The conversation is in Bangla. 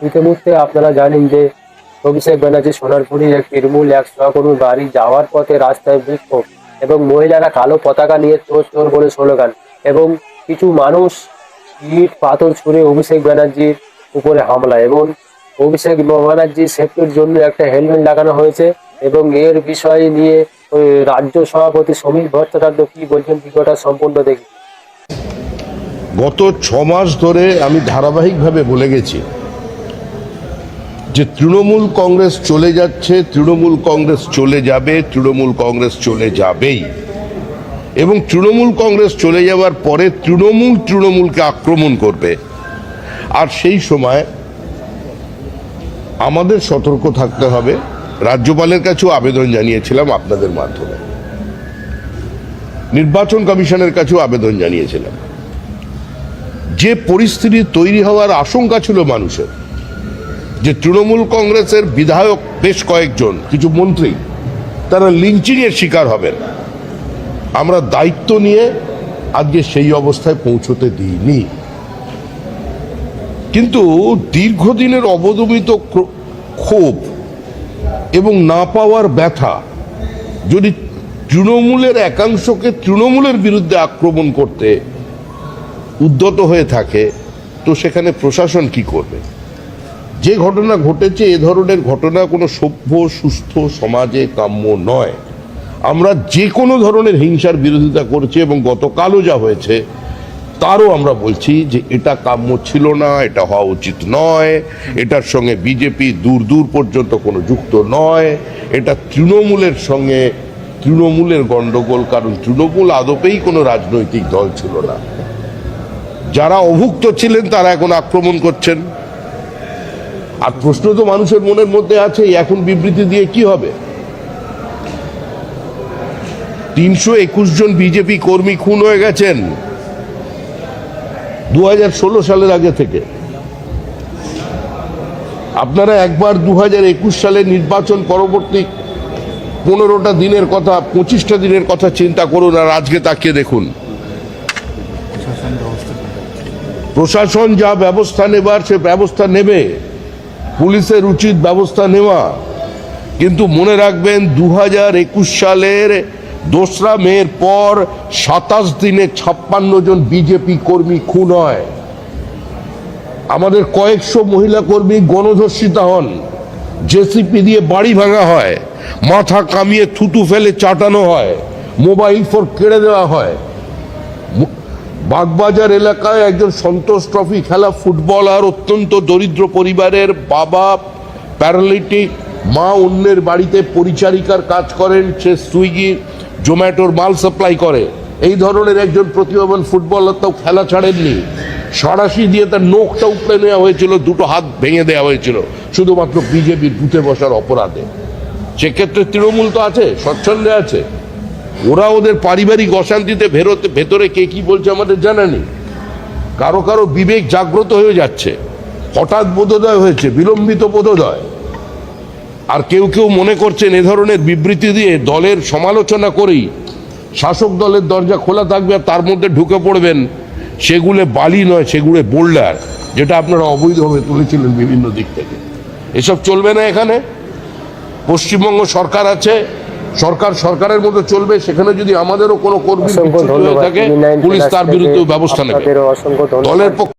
ইতিমধ্যে আপনারা জানেন যে অভিষেক ব্যানার্জি সোনারপুরের এক তৃণমূল এক সহকর্মী বাড়ি যাওয়ার পথে রাস্তায় বিক্ষোভ এবং মহিলারা কালো পতাকা নিয়ে চোর চোর বলে স্লোগান এবং কিছু মানুষ ইট পাথর ছুঁড়ে অভিষেক ব্যানার্জির উপরে হামলা এবং অভিষেক ব্যানার্জির সেফটির জন্য একটা হেলমেট লাগানো হয়েছে এবং এর বিষয় নিয়ে ওই রাজ্য সভাপতি সমীর ভট্টাচার্য কি বলছেন ভিডিওটা সম্পূর্ণ দেখি। গত 6 মাস ধরে আমি ধারাবাহিকভাবে বলে গেছি যে তৃণমূল কংগ্রেস চলে যাচ্ছে, তৃণমূল কংগ্রেস চলে যাবে, তৃণমূল কংগ্রেস চলে যাবেই এবং তৃণমূল কংগ্রেস চলে যাওয়ার পরে তৃণমূলকে আক্রমণ করবে। আর সেই সময় আমাদের সতর্ক থাকতে হবে। রাজ্যপালের কাছেও আবেদন জানিয়েছিলাম আপনাদের মাধ্যমে, নির্বাচন কমিশনের কাছেও আবেদন জানিয়েছিলাম। যে পরিস্থিতি তৈরি হওয়ার আশঙ্কা ছিল মানুষের, যে তৃণমূল কংগ্রেসের বিধায়ক বেশ কয়েকজন, কিছু মন্ত্রী তারা লিঞ্চিংয়ের শিকার হবেন, আমরা দায়িত্ব নিয়ে আজকে সেই অবস্থায় পৌঁছতে দিইনি। কিন্তু দীর্ঘদিনের অবদমিত ক্ষোভ এবং না পাওয়ার ব্যথা যদি তৃণমূলের একাংশকে তৃণমূলের বিরুদ্ধে আক্রমণ করতে উদ্যত হয়ে থাকে, তো সেখানে প্রশাসন কি করবে? যে ঘটনা ঘটেছে, এ ধরনের ঘটনা কোনো সভ্য সুস্থ সমাজে কাম্য নয়। আমরা যে কোনো ধরনের হিংসার বিরোধিতা করছি এবং গতকালও যা হয়েছে তারও আমরা বলছি যে এটা কাম্য ছিল না, এটা হওয়া উচিত নয়, এটার সঙ্গে বিজেপি দূর দূর পর্যন্ত কোনো যুক্ত নয়, এটা তৃণমূলের সঙ্গে তৃণমূলের গণ্ডগোল, কারণ তৃণমূল আদপেই কোনো রাজনৈতিক দল ছিল না। যারা অভুক্ত ছিলেন তারা এখন আক্রমণ করছেন। আর প্রশ্ন তো মানুষের মনের মধ্যে আছে, এখন বিবৃতি দিয়ে কি হবে? 321 জন বিজেপি কর্মী খুন হয়ে গেছেন 2016 সালের আগে থেকে। আপনারা একবার 2021 সালের নির্বাচন পরবর্তী 15টা দিনের কথা, 25টা দিনের কথা চিন্তা করুন আর আজকে তাকিয়ে দেখুন। প্রশাসন যা ব্যবস্থা নেবার সে ব্যবস্থা নেবে, পুলিশের উচিত ব্যবস্থা নেওয়া। কিন্তু মনে রাখবেন 2021 সালের 2রা মের পর 27 দিনে 56 জন বিজেপি কর্মী খুন হয়। আমাদের কয়েকশো মহিলা কর্মী গণধর্ষিতা হন, জেসিপি দিয়ে বাড়ি ভাঙা হয়, মাথা কামিয়ে থুতু ফেলে চাটানো হয়, মোবাইল ফোন কেড়ে দেওয়া হয়। বাগবাজার এলাকায় একজন সন্তোষ ট্রফি খেলা ফুটবলার, অত্যন্ত দরিদ্র পরিবারের বাবা, প্যারালিটিক মা, অন্যের বাড়িতে পরিচারিকার কাজ করেন, সে সুইগি জোম্যাটোর মাল সাপ্লাই করে। এই ধরনের একজন প্রতিভাবান ফুটবলার তাও খেলা ছাড়েননি, সাঁড়াশি দিয়ে তার নোখটা উপড়ে নেওয়া হয়েছিল, 2টো হাত ভেঙে দেওয়া হয়েছিল শুধুমাত্র বিজেপির বুথে বসার অপরাধে। সেক্ষেত্রে তৃণমূল তো আছে, স্বচ্ছন্দে আছে, ওরা ওদের পারিবারিক অশান্তিতে ভেতরে কে কি বলছে আমাদের জানা নেই। কারো কারো বিবেক জাগ্রত হয়ে যাচ্ছে, হঠাৎ বোধোদয় হয়েছে, বিলম্বিত বোধোদয়। আর কেউ কেউ মনে করছেন এ ধরনের বিবৃতি দিয়ে দলের সমালোচনা করেই শাসক দলের দরজা খোলা থাকবে আর তার মধ্যে ঢুকে পড়বেন। সেগুলো বালি নয়, সেগুলো বোল্ডার, যেটা আপনারা অবৈধভাবে তুলেছিলেন বিভিন্ন দিক থেকে। এসব চলবে না। এখানে পশ্চিমবঙ্গ সরকার আছে, সরকারের মতো চলবে। সেখানে যদি আমাদেরও কোনো কর্মী হয়ে থাকে, পুলিশ তার বিরুদ্ধে ব্যবস্থা নেবে। দলের পক্ষে